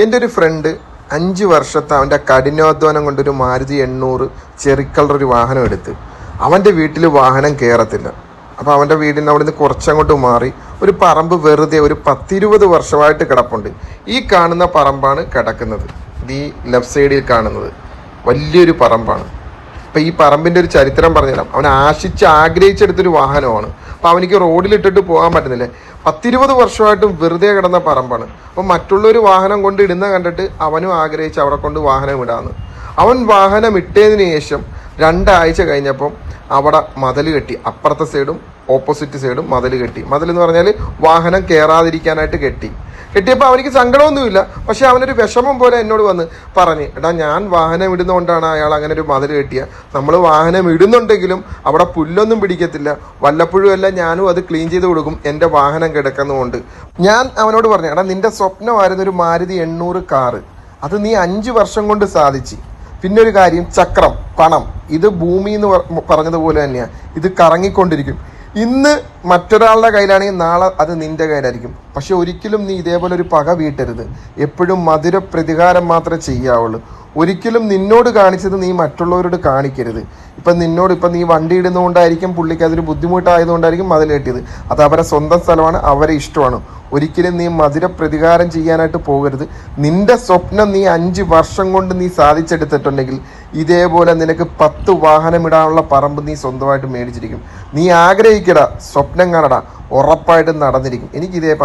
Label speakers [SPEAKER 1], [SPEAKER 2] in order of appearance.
[SPEAKER 1] എൻ്റെ ഒരു ഫ്രണ്ട് 5 വർഷത്തെ അവൻ്റെ കഠിനാധ്വാനം കൊണ്ടൊരു മാരുതി 800 ചെറി കളർ ഒരു വാഹനം എടുത്ത് അവൻ്റെ വീട്ടിൽ വാഹനം കയറത്തില്ല. അപ്പോൾ അവൻ്റെ വീടിന് അവിടെ നിന്ന് കുറച്ചങ്ങോട്ട് മാറി ഒരു പറമ്പ് വെറുതെ ഒരു 10-20 വർഷമായിട്ട് കിടപ്പുണ്ട്. ഈ കാണുന്ന പറമ്പാണ് കിടക്കുന്നത്. ഈ ലെഫ്റ്റ് സൈഡിൽ കാണുന്നത് വലിയൊരു പറമ്പാണ്. അപ്പോൾ ഈ പറമ്പിൻ്റെ ഒരു ചരിത്രം പറഞ്ഞുതരാം. അവൻ ആഗ്രഹിച്ചെടുത്തൊരു വാഹനമാണ്. അപ്പോൾ അവനിക്ക് റോഡിലിട്ടിട്ട് പോകാൻ പറ്റുന്നില്ല. 10-20 വർഷമായിട്ടും വെറുതെ കിടന്ന പറമ്പാണ്. അപ്പോൾ മറ്റുള്ളൊരു വാഹനം കൊണ്ട് ഇടുന്ന കണ്ടിട്ട് അവനും ആഗ്രഹിച്ച് അവിടെ കൊണ്ട് വാഹനം ഇടാന്ന്. അവൻ വാഹനം ഇട്ടതിന് ശേഷം 2 ആഴ്ച കഴിഞ്ഞപ്പം അവിടെ മതിൽ കെട്ടി. അപ്പുറത്തെ സൈഡും ഓപ്പോസിറ്റ് സൈഡും മതിൽ കെട്ടി. മതിൽ എന്ന് പറഞ്ഞാൽ വാഹനം കയറാതിരിക്കാനായിട്ട് കെട്ടിയപ്പോൾ അവനിക്ക് സങ്കടമൊന്നുമില്ല. പക്ഷെ അവനൊരു വിഷമം പോലെ എന്നോട് വന്ന് പറഞ്ഞ്, എടാ ഞാൻ വാഹനം ഇടുന്നതുകൊണ്ടാണ് അയാൾ അങ്ങനെ ഒരു മതിൽ കെട്ടിയ. നമ്മൾ വാഹനം ഇടുന്നുണ്ടെങ്കിലും അവിടെ പുല്ലൊന്നും പിടിക്കത്തില്ല. വല്ലപ്പോഴും എല്ലാം ഞാനും അത് ക്ലീൻ ചെയ്ത് കൊടുക്കും, എൻ്റെ വാഹനം കിടക്കുന്നതുകൊണ്ട്. ഞാൻ അവനോട് പറഞ്ഞു, എടാ നിന്റെ സ്വപ്നമായിരുന്നു ഒരു മാരുതി 800 കാറ്. അത് നീ 5 വർഷം കൊണ്ട് സാധിച്ചു. പിന്നെ ഒരു കാര്യം, ചക്രം, പണം, ഇത് ഭൂമി എന്ന് പറഞ്ഞതുപോലെ തന്നെയാണ്. ഇത് കറങ്ങിക്കൊണ്ടിരിക്കും. ഇന്ന് മറ്റൊരാളുടെ കയ്യിലാണെങ്കിൽ നാളെ അത് നിന്റെ കയ്യിലായിരിക്കും. പക്ഷെ ഒരിക്കലും നീ ഇതേപോലെ ഒരു പക വീട്ടരുത്. എപ്പോഴും മധുര പ്രതികാരം മാത്രമേ ചെയ്യാവുള്ളൂ. ഒരിക്കലും നിന്നോട് കാണിച്ചത് നീ മറ്റുള്ളവരോട് കാണിക്കരുത്. ഇപ്പം നീ വണ്ടി ഇടുന്നതുകൊണ്ടായിരിക്കും പുള്ളിക്ക് അതൊരു ബുദ്ധിമുട്ടായതുകൊണ്ടായിരിക്കും മതിൽ കെട്ടിയത്. അത് അവരെ സ്വന്തം സ്ഥലമാണ്, അവരെ ഇഷ്ടമാണ്. ഒരിക്കലും നീ മധുര പ്രതികാരം ചെയ്യാനായിട്ട് പോകരുത്. നിന്റെ സ്വപ്നം നീ 5 വർഷം കൊണ്ട് നീ സാധിച്ചെടുത്തിട്ടുണ്ടെങ്കിൽ ഇതേപോലെ നിനക്ക് 10 വാഹനം ഇടാനുള്ള പറമ്പ് നീ സ്വന്തമായിട്ട് മേടിച്ചിരിക്കും. നീ ആഗ്രഹിക്കടാ, സ്വപ്നം കാണടാ, ഉറപ്പായിട്ടും നടന്നിരിക്കും. എനിക്കിതേ